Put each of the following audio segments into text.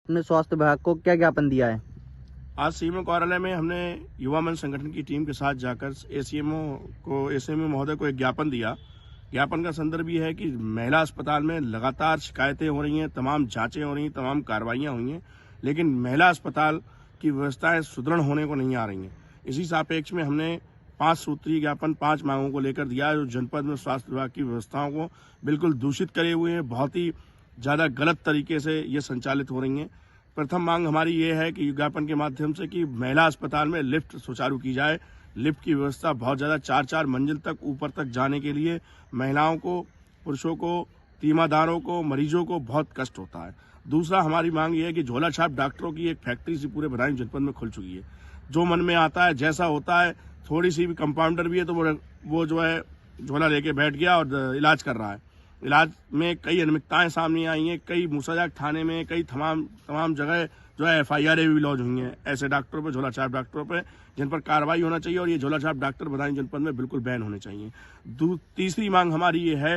ने स्वास्थ्य विभाग को क्या ज्ञापन दिया है? आज सीएमओ कार्यालय में हमने युवा मंच संगठन की टीम के साथ जाकर एसीएमओ महोदय को एक ज्ञापन दिया। ज्ञापन का संदर्भ ये है कि महिला अस्पताल में लगातार शिकायतें हो रही हैं, तमाम जांचें हो रही हैं, तमाम कार्रवाइयां हुई हैं, लेकिन महिला अस्पताल की व्यवस्थाएं सुदृढ़ होने को नहीं आ रही हैं। इसी सापेक्ष में हमने 5 सूत्रीय ज्ञापन 5 मांगों को लेकर दिया, जो जनपद में स्वास्थ्य विभाग की व्यवस्थाओं को बिल्कुल दूषित करे हुए हैं, बहुत ही ज्यादा गलत तरीके से ये संचालित हो रही हैं। प्रथम मांग हमारी ये है कि ज्ञापन के माध्यम से कि महिला अस्पताल में लिफ्ट सुचारू की जाए। लिफ्ट की व्यवस्था बहुत ज्यादा 4-4 मंजिल तक ऊपर तक जाने के लिए महिलाओं को, पुरुषों को, तीमारदारों को, मरीजों को बहुत कष्ट होता है। दूसरा हमारी मांग ये है कि झोला छाप डॉक्टरों की एक फैक्ट्री सी पूरे बदायूं जनपद में खुल चुकी है। जो मन में आता है, जैसा होता है, थोड़ी सी भी कंपाउंडर भी है तो वो जो है झोला लेके बैठ गया और इलाज कर रहा है। इलाज में कई अनियमितताएं सामने आई हैं, कई मूसाजाक थाने में कई तमाम जगह जो है FIR भी लॉन्च हुई हैं ऐसे डॉक्टरों पर, झोला छाप डॉक्टरों पर, जिन पर कार्रवाई होना चाहिए और ये झोला छाप डॉक्टर बदायूं जनपद में बिल्कुल बैन होने चाहिए। तीसरी मांग हमारी ये है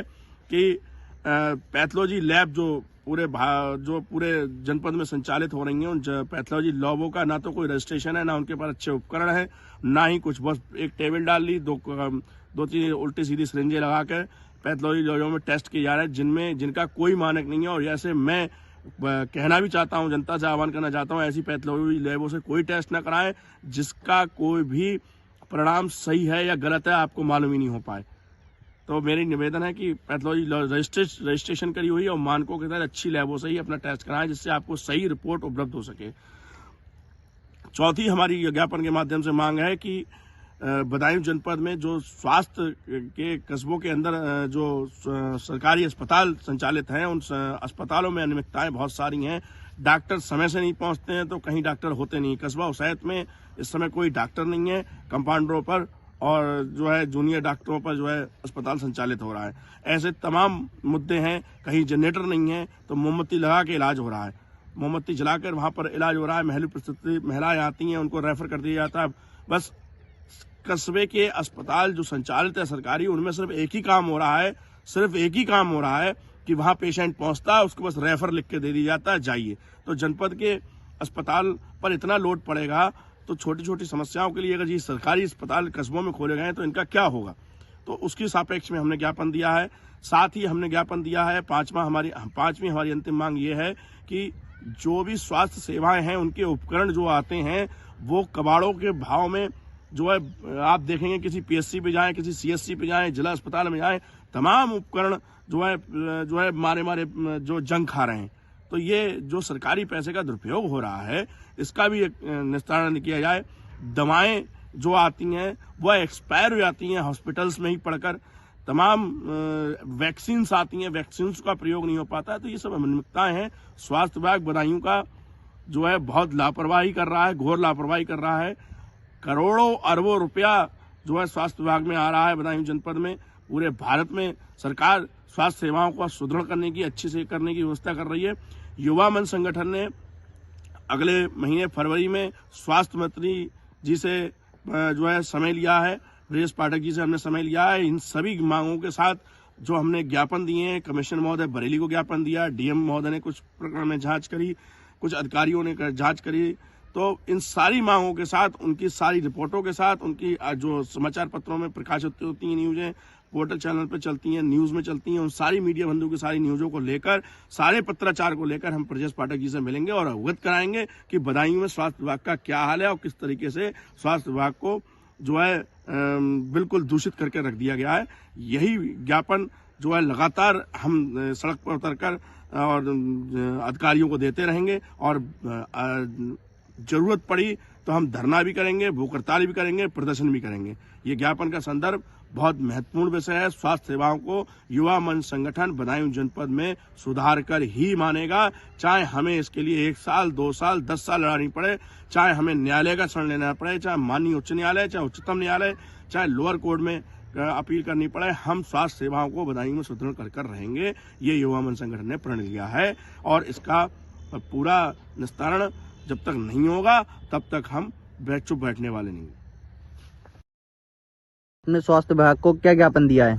कि पैथोलॉजी लैब जो पूरे जनपद में संचालित हो रही हैं, उन पैथोलॉजी लैबों का ना तो कोई रजिस्ट्रेशन है, ना उनके पास अच्छे उपकरण है, ना ही कुछ, बस एक टेबल डाल ली, दो तीन उल्टी सीधी सिरिंजें लगा कर पैथोलॉजी लैबों में टेस्ट किए जा रहे हैं, जिनका कोई मानक नहीं है। और ऐसे मैं कहना भी चाहता हूं, जनता से आह्वान करना चाहता हूं, ऐसी पैथोलॉजी लैबों से कोई टेस्ट ना कराएं जिसका कोई भी परिणाम सही है या गलत है आपको मालूम ही नहीं हो पाए। तो मेरी निवेदन है कि पैथोलॉजी रजिस्ट्रेशन करी हुई और मानकों के तहत अच्छी लैबों से ही अपना टेस्ट कराएं, जिससे आपको सही रिपोर्ट उपलब्ध हो सके। चौथी हमारी ज्ञापन के माध्यम से मांग है कि बदायूं जनपद में जो स्वास्थ्य के कस्बों के अंदर जो सरकारी अस्पताल संचालित हैं, उन अस्पतालों में अनियमितताएं बहुत सारी हैं। डॉक्टर समय से नहीं पहुंचते हैं तो कहीं डॉक्टर होते नहीं। कस्बा उसैत में इस समय कोई डॉक्टर नहीं है, कंपाउंडरों पर और जो है जूनियर डॉक्टरों पर जो है अस्पताल संचालित हो रहा है। ऐसे तमाम मुद्दे हैं। कहीं जनरेटर नहीं है तो मोमबत्ती लगा के इलाज हो रहा है, मोमबत्ती जलाकर वहां पर इलाज हो रहा है। महिलाएं आती हैं, उनको रेफर कर दिया जाता है। बस कस्बे के अस्पताल जो संचालित है सरकारी, उनमें सिर्फ एक ही काम हो रहा है कि वहां पेशेंट पहुंचता है, उसको बस रेफर लिख के दे दिया जाता है, जाइए। तो जनपद के अस्पताल पर इतना लोड पड़ेगा तो छोटी छोटी समस्याओं के लिए अगर ये सरकारी अस्पताल कस्बों में खोले गए तो इनका क्या होगा। तो उसकी सापेक्ष में हमने ज्ञापन दिया है। साथ ही हमने ज्ञापन दिया है, पांचवी हमारी अंतिम मांग ये है कि जो भी स्वास्थ्य सेवाएं हैं, उनके उपकरण जो आते हैं वो कबाड़ों के भाव में जो है आप देखेंगे, किसी PSC पे जाएं, किसी CSC पे जाएं, जिला अस्पताल में जाएं, तमाम उपकरण जो है मारे जो जंग खा रहे हैं। तो ये जो सरकारी पैसे का दुरुपयोग हो रहा है, इसका भी एक निस्तारण किया जाए। दवाएं जो आती हैं वह एक्सपायर हो जाती हैं हॉस्पिटल्स में ही पड़कर। तमाम वैक्सीन्स आती हैं, वैक्सीन्स का प्रयोग नहीं हो पाता है। तो ये सब अनियमितताएं हैं। स्वास्थ्य विभाग बदायूं का जो है बहुत लापरवाही कर रहा है, घोर लापरवाही कर रहा है। करोड़ों अरबों रुपया जो है स्वास्थ्य विभाग में आ रहा है बदायूं जनपद में। पूरे भारत में सरकार स्वास्थ्य सेवाओं को सुदृढ़ करने की, अच्छे से करने की व्यवस्था कर रही है। युवा मंच संगठन ने अगले महीने फरवरी में स्वास्थ्य मंत्री जी से जो है समय लिया है, ब्रजेश पाठक जी से हमने समय लिया है। इन सभी मांगों के साथ जो हमने ज्ञापन दिए हैं, कमिश्नर महोदय बरेली को ज्ञापन दिया, DM महोदय ने कुछ प्रकरण में जांच करी, कुछ अधिकारियों ने जांच करी। तो इन सारी मांगों के साथ, उनकी सारी रिपोर्टों के साथ, उनकी जो समाचार पत्रों में प्रकाशित होती हैं न्यूज़ें, पोर्टल चैनल पर चलती हैं, न्यूज में चलती हैं, उन सारी मीडिया बंधु की सारी न्यूज़ों को लेकर, सारे पत्राचार को लेकर हम ब्रजेश पाठक जी से मिलेंगे और अवगत कराएंगे कि बदायूं में स्वास्थ्य विभाग का क्या हाल है और किस तरीके से स्वास्थ्य विभाग को जो है बिल्कुल दूषित करके रख दिया गया है। यही ज्ञापन जो है लगातार हम सड़क पर उतरकर और अधिकारियों को देते रहेंगे और जरूरत पड़ी तो हम धरना भी करेंगे, भूख हड़ताल भी करेंगे, प्रदर्शन भी करेंगे। ये ज्ञापन का संदर्भ बहुत महत्वपूर्ण विषय है। स्वास्थ्य सेवाओं को युवा मंच संगठन बदायूं जनपद में सुधार कर ही मानेगा, चाहे हमें इसके लिए 1 साल, 2 साल, 10 साल लड़ानी पड़े, चाहे हमें न्यायालय का शरण लेना पड़े, चाहे माननीय उच्च न्यायालय, चाहे उच्चतम न्यायालय, चाहे लोअर कोर्ट में अपील करनी पड़े। हम स्वास्थ्य सेवाओं को बदायूं में सुदृढ़ कर रहेंगे। ये युवा मंच संगठन ने प्रण लिया है और इसका पूरा निस्तारण जब तक नहीं होगा तब तक हम चुप बैठने वाले नहीं। ने स्वास्थ्य विभाग को क्या ज्ञापन दिया है?